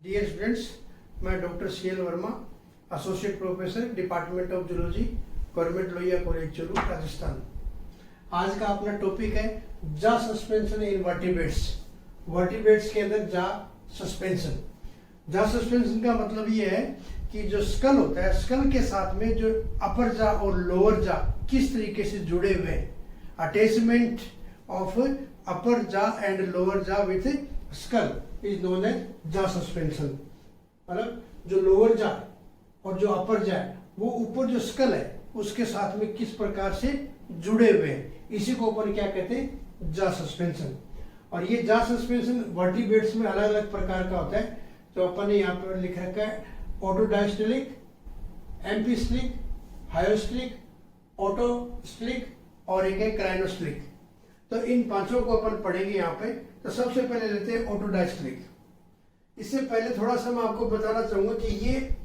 Dear students, मैं doctor CL Verma, associate professor, department of zoology, government Lohia college Churu, Rajasthan. आज का अपना टॉपिक है जा सस्पेंशन इन वर्टिब्रेट्स। वर्टिब्रेट्स के अंदर जा सस्पेंशन। जा सस्पेंशन का मतलब ये है कि जो स्कल होता है, स्कल के साथ में जो अपर जा और लोअर जा किस तरीके से जुड़े हुए हैं। Attachment of upper jaw and lower jaw with skull is known as jaw suspension. मतलब जो लोअर जा और जो अपर जा है वो ऊपर जो स्कल है उसके साथ में किस प्रकार से जुड़े हुए हैं, इसी को अपन क्या कहते हैं, जा सस्पेंशन। और ये जा सस्पेंशन वर्टिब्रेट्स में अलग अलग प्रकार का होता है। तो अपन ने यहाँ पर लिख रखा है ऑटोडायस्टोलिक, एम्फिस्टिक, हायोस्टिक, ऑटोस्टिक और एक है क्राइनोस्टिक। तो इन पांचों को अपन पढ़ेंगे यहाँ पे। तो सबसे पहले लेते हैं ऑटोडायस्टोलिक। इससे पहले थोड़ा सा मैं आपको बताना चाहूंगा कि ये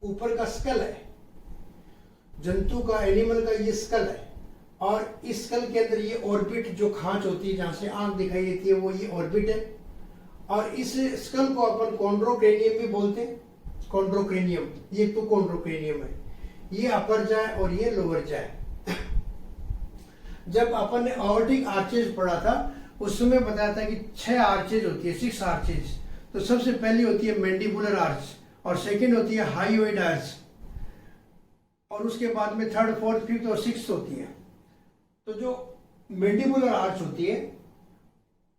ऊपर का स्कल है, जंतु का, एनिमल का ये स्कल है, और इस स्कल के अंदर ये ऑर्बिट जो खांच होती है जहां से आंख दिखाई देती है वो ये ऑर्बिट है। और इस स्कल को अपन कॉन्ड्रोक्रेनियम भी बोलते हैं। कॉन्ड्रोक्रेनियम, ये तो कॉन्ड्रोक्रेनियम है। ये अपर जा है और ये लोअर जा है। जब अपन ने ऑर्टिक आर्चेज पढ़ा था उस समय बताया था कि 6 आर्चेज होती है, 6 आर्चेज। तो सबसे पहली होती है मैंडिबुलर आर्च, और सेकंड होती है हाइयोइड आर्च, और उसके बाद में थर्ड, फोर्थ, फिफ्थ और सिक्स्थ होती है। तो जो मैंडिबुलर आर्च होती है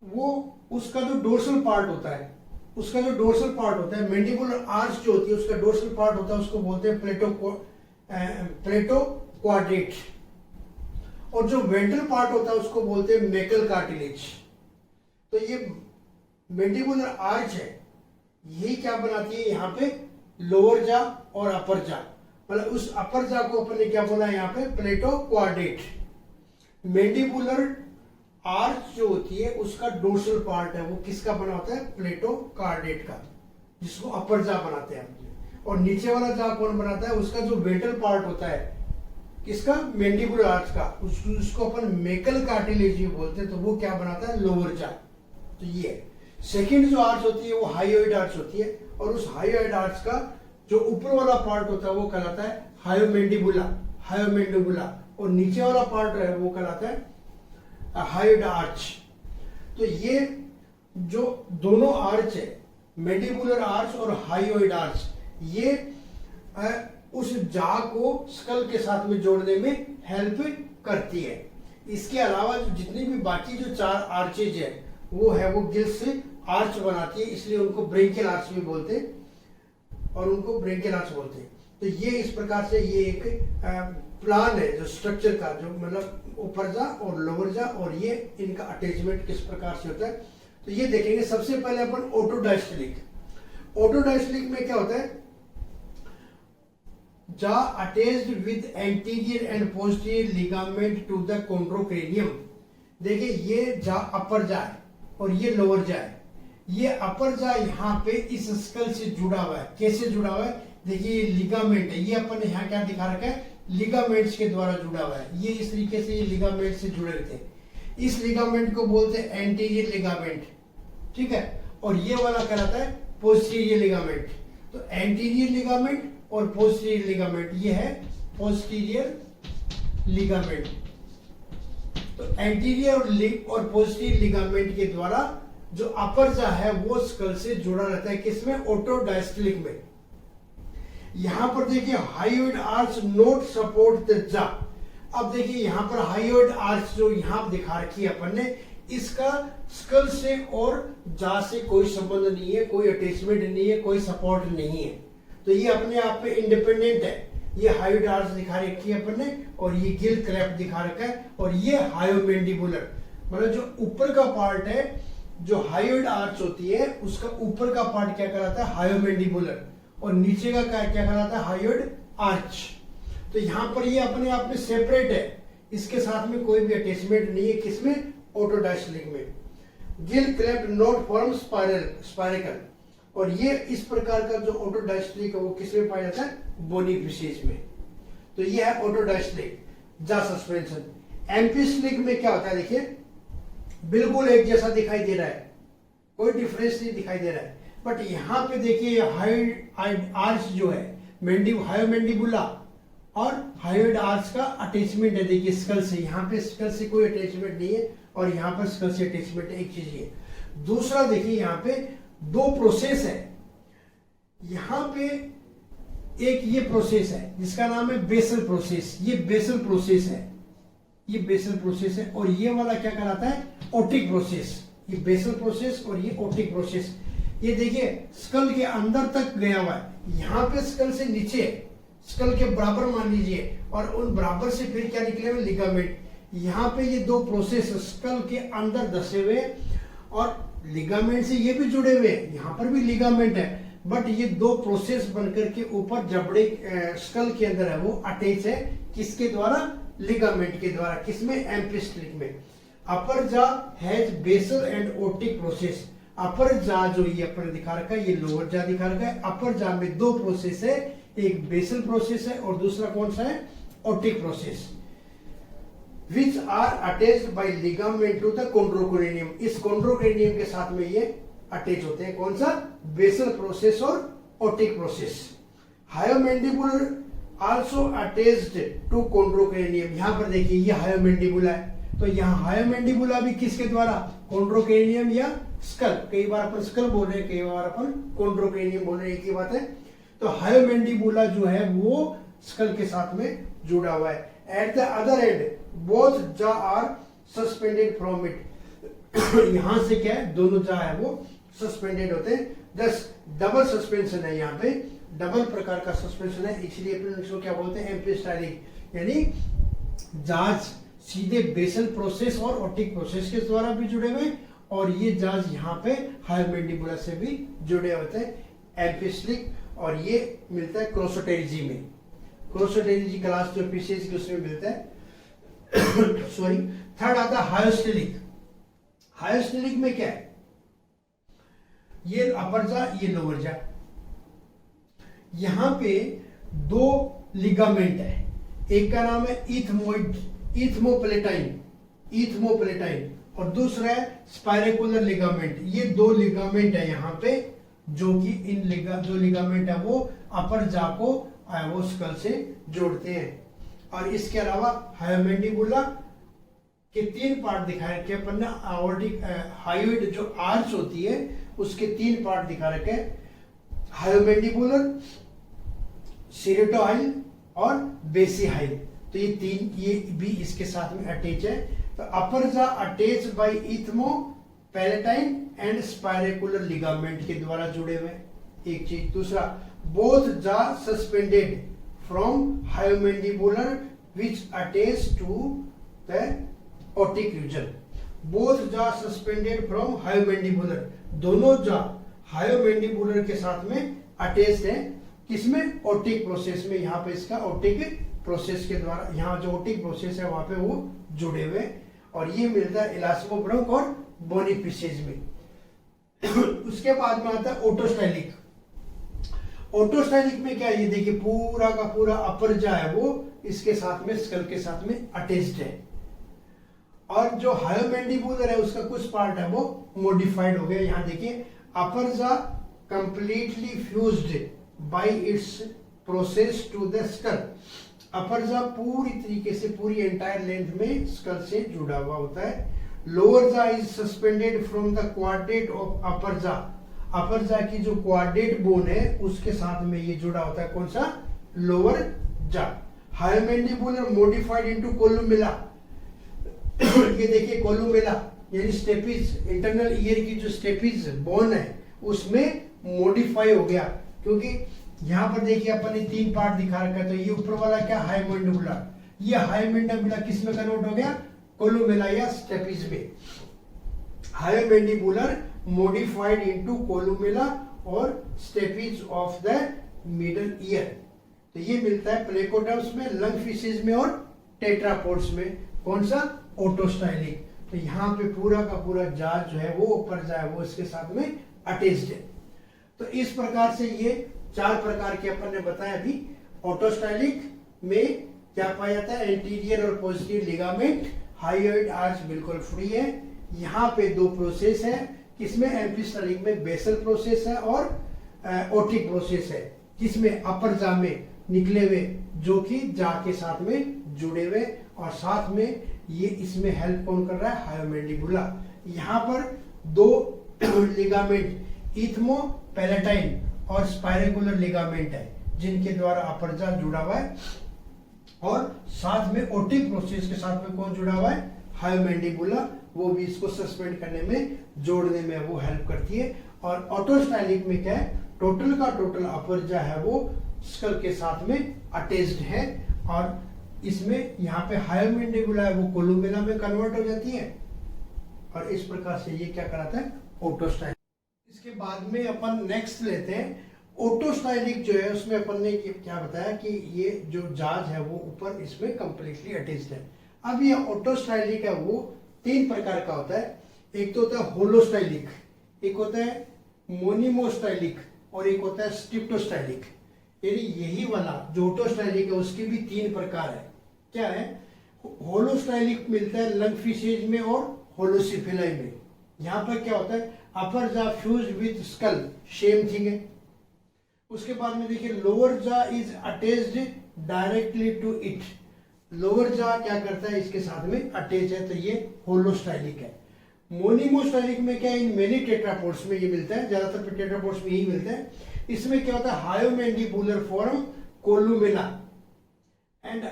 वो उसका जो डोर्सल पार्ट होता है, मैंडिबुलर आर्च जो होती है उसका डोर्सल पार्ट होता है, उसको बोलते हैं प्लेटो क्वाड्रेट। और जो वेंट्रल पार्ट होता है उसको बोलते हैं मेकल कार्टिलेज। तो ये मैंडिबुलर आर्च है, यही क्या बनाती है यहाँ पे, लोअर जा और अपर जा। मतलब उस अपर जा को अपन ने क्या बोला यहाँ पे, प्लेटो क्वाड्रेट। मैंडिबुलर आर्च जो होती है उसका डोर्सल पार्ट है, वो किसका बना होता है, प्लेटो कार्डेट का, जिसको अपर जा बनाते हैं। और नीचे वाला जा कौन बनाता है, उसका जो वेंट्रल पार्ट होता है किसका, मैंडिबुलर आर्च का, उसको अपन मेकल कार्टिलेज बोलते हैं। तो वो क्या बनाता है, लोअर जा। तो ये सेकंड जो आर्च होती है वो हाइयोइड आर्च होती है, और उस हाइयोइड आर्च का जो ऊपर वाला पार्ट होता है वो कहलाता है हायोमेंडिबुला, और नीचे वाला पार्ट है वो कहलाता है हाइयोइड आर्च। तो ये जो दोनों आर्च है, मैंडिबुलर आर्च और हाइयोइड आर्च, ये उस जा को स्कल के साथ में जोड़ने में हेल्प करती है। इसके अलावा जितनी भी बाकी जो 4 आर्चेज है वो गिल्स से आर्च बनाती है, इसलिए उनको ब्रेंकियल आर्च भी बोलते हैं, और उनको ब्रेंकियल आर्च बोलते हैं। तो ये इस प्रकार से ये एक प्लान है जो स्ट्रक्चर का, जो मतलब ऊपर जा और लोअर जा, और ये इनका अटैचमेंट किस प्रकार से होता है। तो ये देखेंगे। सबसे पहले अपन ऑटोडायस्टोलिक में क्या होता है, jaw attached with anterior and posterior ligament to the chondrocranium. देखिए ये जा अपर जा है और ये लोअर जा है। ये अपर जा यहाँ पे इस स्कल से जुड़ा हुआ है। कैसे जुड़ा हुआ है, देखिए ये लिगामेंट है, ये अपन ने यहाँ क्या दिखा रखा है, लिगामेंट्स के द्वारा जुड़ा हुआ है। ये इस तरीके से ये लिगामेंट से जुड़े थे। इस लिगामेंट को बोलते हैं एंटीरियर लिगामेंट, ठीक है। और ये वाला कहलाता है पोस्टीरियर लिगामेंट। तो एंटीरियर लिगामेंट और पोस्टीरियर लिगामेंट, ये है पोस्टीरियर लिगामेंट। तो एंटीरियर और पोस्टीरियर लिगामेंट के द्वारा जो अपर जा है वो स्कल से जुड़ा रहता है। किसमें, ऑटोडायस्टोलिक में। यहां पर देखिए हाइयोइड आर्च नोट सपोर्ट द जा। अब देखिए यहां पर हाइयोइड आर्च जो यहां दिखा रखी है अपन ने, इसका स्कल से और जा से कोई संबंध नहीं है, कोई अटैचमेंट नहीं है, कोई सपोर्ट नहीं है। तो ये अपने आप में इंडिपेंडेंट है। ये हाइयोइड आर्च दिखा रखी है अपन ने, और ये गिल क्लैफ्ट दिखा रखा है, और ये हायोमेंडिबुलर। मतलब जो ऊपर का पार्ट है, जो हाइयोइड आर्च होती है उसका ऊपर का पार्ट क्या कहलाता है, हायोमेंडिबुलर, और नीचे का क्या कहलाता है, हाइयोइड आर्च। तो यहाँ पर ये अपने आप में सेपरेट है, इसके साथ में कोई भी अटैचमेंट नहीं है। किसमें, ऑटोडायस्टोलिक में। Gill cleft note form spiracle. और ये इस प्रकार का जो ऑटोडायस्टोलिक है वो किसमें पाया जाता है, बोनी फिशेज में। तो ये है ऑटोडायस्टोलिक, जा सस्पेंशन। एम्फिस्टिक में क्या होता है, देखिए बिल्कुल एक जैसा दिखाई दे रहा है, कोई डिफरेंस नहीं दिखाई दे रहा है। बट यहाँ पे देखिए हायोइड आर्च जो है हायोमैंडिबुला और हायोइड आर्च का अटैचमेंट है, देखिए स्कल से, यहाँ पे स्कल से कोई अटैचमेंट नहीं है और यहाँ पर स्कल से अटैचमेंट है, एक चीज ये। दूसरा देखिए यहाँ पे दो प्रोसेस है, यहाँ पे एक ये प्रोसेस है जिसका नाम है बेसल प्रोसेस, ये बेसल प्रोसेस है, ये बेसल प्रोसेस है, और ये वाला क्या कहलाता है ओटिक प्रोसेस। ये बेसल प्रोसेस और ये ओटिक प्रोसेस। ये देखिए स्कल के अंदर तक गया हुआ है, यहाँ पे स्कल से नीचे, स्कल के बराबर मान लीजिए, और उन बराबर से फिर क्या निकले हुए लिगामेंट। यहाँ पे ये दो प्रोसेस स्कल के अंदर धसे हुए और लिगामेंट से ये भी जुड़े हुए, यहाँ पर भी लिगामेंट है, बट ये दो प्रोसेस बनकर के ऊपर जबड़े स्कल के अंदर है वो अटैच है, किसके द्वारा, लिगामेंट के द्वारा। किसमें, एम्पिस्टलिक में। Upper jaw has basal and otic process. Upper jaw जो ये अपर दिखा रखा है, ये लोअर जा दिखा रखा है। अपर जा में दो प्रोसेस है, एक बेसल प्रोसेस है और दूसरा कौन सा है, otic process, which are attached by ligament to the chondrocranium. इस कॉन्ड्रोक्रेनियम के साथ में ये अटैच होते हैं, कौन सा, बेसल प्रोसेस और otic process. Hyomandibular also attached to chondrocranium. यहां पर देखिए ये हायोमैंडिबुला है, तो यहाँ हायोमैंडिबुला भी किसके द्वारा, कॉन्ड्रोक्रेनियम या स्कल, कई बार अपन स्कल बोल रहे हैं, कई बार अपन कॉन्ड्रोक्रेनियम बोल रहे हैं, एक ही बात है। तो हायोमैंडिबुला जो है वो स्कल के साथ में जुड़ा हुआ है। At the other and both जा आर सस्पेंडेड फ्रॉम इट। यहां से क्या है, दोनों जा है वो सस्पेंडेड होते हैं, दस डबल सस्पेंशन है, यहाँ पे डबल प्रकार का सस्पेंशन है, इसलिए अपन इसको क्या बोलते हैं, एम्पिस्टाइलिक, यानी जाज सीधे बेसल प्रोसेस और ओटिक प्रोसेस के द्वारा भी जुड़े हुए, और ये जाज यहाँ पे हायोमैंडिबुला से भी जुड़े होते हैं, एम्पिस्टलिक, और ये मिलता है क्रोसोटेरिजी में। क्रोसोटेरिजी क्लास जो पीसीएस की उसमें मिलता है। सॉरी, थर्ड आता है हायोस्टेलिक। हायोस्टेलिक में क्या है, ये अपर जा, ये लोअर जा, यहां पे दो लिगामेंट है, एक का नाम है इथमोप्लेटाइन और दूसरा है स्पाइरेकुलर लिगामेंट। ये दो लिगामेंट है यहाँ पे, जो कि जो लिगामेंट है वो अपर जा को वो स्कल से जोड़ते हैं। और इसके अलावा हायोमैंडिबुला के तीन पार्ट दिखाए रखे अपन ने, आवर्टिक हायोइड जो आर्च होती है उसके तीन पार्ट दिखा रखे, हायोमैंडिबुलर, सिरेटोहाइल और बेसीहाइल। तो ये तीन, ये भी इसके साथ में अटैच है। तो upper jaw attach by ethmopalatine and spiracular ligament के द्वारा जुड़े हुए, एक चीज। दूसरा, both jaw suspended from hyomandibular which attach to the otic region. Both jaw suspended from hyomandibular, दोनों जा हायोमैंडिबुलर के साथ में अटैच्ड है, किसमें, ओटिक प्रोसेस में। यहाँ पे इसका ओटिक प्रोसेस के द्वारा, यहाँ जो ओटिक प्रोसेस है वहां पे वो जुड़े हुए, और ये मिलता है इलास्मोब्रोंक और बोनिफिसेज में। उसके बाद में आता है ओटोस्टाइलिक। ओटोस्टाइलिक में क्या है, ये देखिए पूरा का पूरा अपर जा है वो इसके साथ में, स्कल के साथ में अटैच्ड है, और जो हायोमैंडिबुलर है उसका कुछ पार्ट है वो मॉडिफाइड हो गया। यहाँ देखिए upper jaw completely fused by its process to the skull. Upper jaw पूरी तरीके से, पूरी एंटायर लेंथ में स्कल से जुड़ा हुआ होता है। Lower jaw is suspended from the quadrate of upper jaw. Upper जा की जो क्वाड्रेट बोन है उसके साथ में ये जुड़ा होता है, कौन सा, लोअर जा। हायोमैंडिबुलर मॉडिफाइड इनटू कोलुमेला। ये देखिए कोलुमेला यानी स्टेपिज, इंटरनल ईयर की जो स्टेपिज बोन है उसमें मॉडिफाई हो गया, क्योंकि यहाँ पर देखिए अपन ने तीन पार्ट दिखा रखा है। तो ये ऊपर वाला क्या, हायोमैंडिबुला, ये हायोमैंडिबुला किस में कन्वर्ट हो गया, कोलुमेला या स्टेपिज में। हायोमैंडिबुलर मॉडिफाइड इनटू कोलुमेला और stapes of the middle ear. तो ये मिलता है प्लेकोडर्म्स में, लंग फिशेज में और टेट्रापोड्स में। कौन सा, ओटोस्टाइलिक। तो यहाँ पे पूरा का पूरा जाज जो है वो ऊपर जाए वो इसके साथ में अटैच्ड है। तो इस प्रकार से ये चार प्रकार के अपन ने बताया अभी। ऑटोस्टाइलिक में क्या पाया जाता है, एंटीरियर और पोस्टीरियर लिगामेंट, हायोइड आर्च बिल्कुल फ्री है। यहाँ पे दो प्रोसेस है, किसमें एम्फिस्टलिक में बेसल प्रोसेस है और ओटिक प्रोसेस है, जिसमें अपर जा में निकले हुए जो कि जा के साथ में जुड़े हुए, और साथ में ये इसमें हेल्प कौन कर रहा है, हायोमैंडिबुला। यहाँ पर दो लिगामेंट इथमो पैलेटाइन और स्पाइरेकुलर लिगामेंट है जिनके द्वारा अपर जा जुड़ा हुआ है, और साथ में ओटिक प्रोसेस के साथ में कौन जुड़ा हुआ है, हायोमैंडिबुला। वो भी इसको सस्पेंड करने में, जोड़ने में वो हेल्प करती है। और ऑटोस्टाइलिक में क्या है, टोटल का टोटल अपर जा है वो स्कल के साथ में अटैच्ड है, और इसमें यहाँ पे हायोमैंडिबुला है वो कोलुमेला में कन्वर्ट हो जाती है, और इस प्रकार से ये क्या कराता है, ऑटोस्टाइलिक। इसके बाद में अपन नेक्स्ट लेते हैं ऑटोस्टाइलिक जो है, उसमें अपन ने क्या बताया कि ये जो जाज है वो ऊपर इसमें कंप्लीटली अटैच्ड है। अब ये ऑटोस्टाइलिक है वो तीन प्रकार का होता है, एक तो होता है होलोस्टाइलिक, एक होता है मोनिमोस्टाइलिक, और एक होता है स्टिप्टोस्टाइलिक। यानी यही वाला जो ऑटोस्टाइलिक है उसके भी तीन प्रकार है। क्या है, होलोस्टाइलिक मिलता है लंग फिशेज में और होलोसिफिलाई में। यहाँ पर क्या होता है, upper jaw fuse with skull, same thing है। उसके बाद में देखिए lower jaw is attached directly to it, lower jaw क्या करता है, इसके साथ में अटैच है, तो ये होलोस्टाइलिक है। मोनिमोस्टाइलिक में क्या है, इन मेनी टेट्रापोड्स में ये मिलता है, ज्यादातर टेट्रापोड्स में यही मिलता है। इसमें क्या होता है, hyomandibular form columella and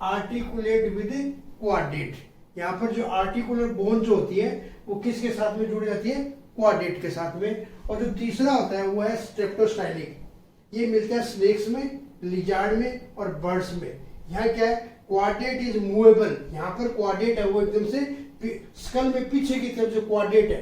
articulate with quadrate. यहाँ पर जो आर्टिकुलर बोन जो होती है वो किसके साथ में जुड़ जाती है, क्वाड्रेट के साथ में। और जो तीसरा होता है वो है स्टेप्टोस्टाइलिक, ये मिलता है स्नेक्स में, लिजार्ड में और बर्ड्स में। यहाँ क्या है, क्वाड्रेट इज मूवेबल, यहाँ पर क्वाड्रेट है वो एकदम से स्कल में पीछे की तरफ जो क्वाड्रेट है,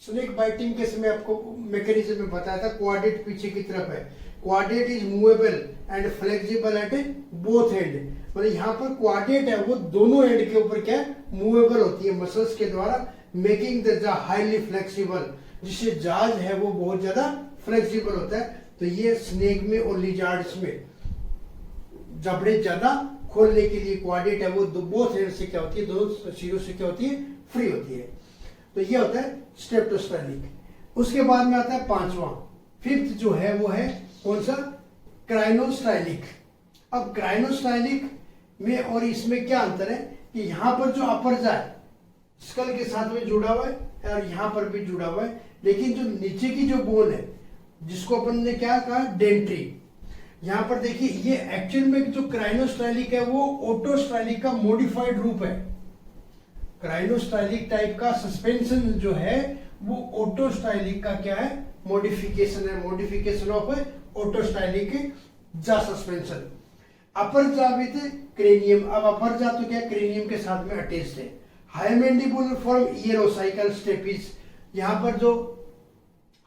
स्नेक बाइटिंग के समय आपको मैकेनिज्म में बताया था, क्वाड्रेट पीछे की तरफ है। Quadrate is movable and flexible at both end, मतलब यहाँ पर क्वाड्रेट है वो दोनों एंड के ऊपर क्या है, मूवेबल होती है मसल्स के द्वारा, मेकिंग द जा हाईली फ्लेक्सिबल, जिससे जाज है वो बहुत ज्यादा फ्लेक्सिबल होता है। तो ये स्नेक में और लिजार्ड्स में जबड़े ज्यादा खोलने के लिए क्वाड्रेट है वो बोथ एंड से क्या होती है, दोनों सिरों से क्या होती है, फ्री होती है। तो ये होता है स्टेप्टोस्टाइलिक। उसके बाद में आता है पांचवा, फिफ्थ जो है वो है कौन सा, क्राइनोस्टाइलिक। अब क्राइनोस्टाइलिक में और इसमें क्या अंतर है कि यहाँ पर जो अपर जा है स्कल के साथ में जुड़ा हुआ है और यहाँ पर भी जुड़ा हुआ है, लेकिन जो नीचे की जो बोन है जिसको अपन ने क्या कहा, डेंट्री, यहाँ पर देखिए ये एक्चुअल में जो क्राइनोस्टाइलिक है वो ऑटोस्टाइलिक का मॉडिफाइड रूप है। क्राइनोस्टाइलिक टाइप का सस्पेंशन जो है वो ऑटोस्टाइलिक का क्या है, मॉडिफिकेशन है, मॉडिफिकेशन ऑफ ऑटोस्टाइलिक जा सस्पेंशन। अपर जा विद क्रेनियम, अब अपर जा तो क्या क्रेनियम के साथ में अटैच्ड है। हायोमैंडिबुलर फॉर्म ईयरोसाइकल स्टेपिस, यहाँ पर जो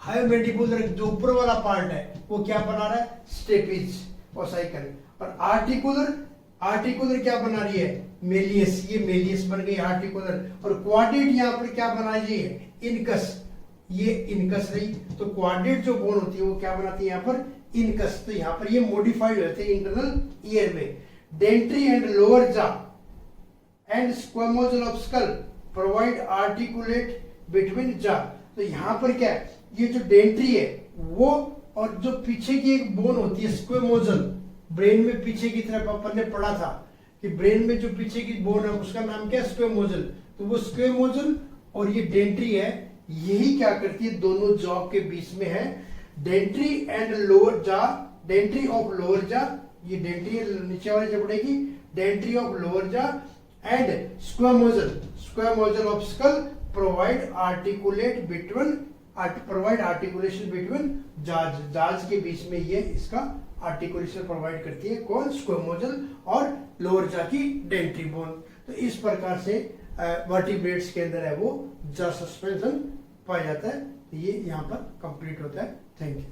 हायोमैंडिबुलर जो ऊपर वाला पार्ट है वो क्या बना रहा है, स्टेपिस और साइकिल। और आर्टिकुलर क्या बना रही है, मेलियस, ये मेलियस बन गई आर्टिकुलर। और क्वाड्रेट यहाँ पर क्या बना रही है, इनकस, ये इनकस रही। तो क्वाड्रेट जो बोन होती है वो क्या बनाती है यहाँ पर, इनकस। तो यहाँ पर ये मॉडिफाइड होते हैं इंटरनल ईयर में। Dentary and lower jaw and squamosal of skull provide articulate between jaw. तो यहाँ पर क्या है, ये जो डेंट्री है वो और जो पीछे की एक बोन होती है स्क्वेमोजल, ब्रेन में पीछे की तरफ अपन ने पढ़ा था कि ब्रेन में जो पीछे की बोन है उसका नाम क्या है, स्क्वेमोजल। तो वो स्क्वेमोजल और ये डेंट्री है, यही क्या करती है, दोनों जॉ के बीच में है। Dentary and lower jaw, dentary of lower jaw, ये डेंट्री नीचे वाले जबड़े की, dentary of lower jaw and squamosal of skull provide articulation between jaws के बीच में ये इसका आर्टिकुलेशन प्रोवाइड करती है, कौन, स्क्वेमोजल और लोअर जा की डेंट्री बोन। तो इस प्रकार से वर्टिब्रेट्स के अंदर है वो जा सस्पेंशन पाया जाता है। ये यहाँ पर कंप्लीट होता है। Thank you.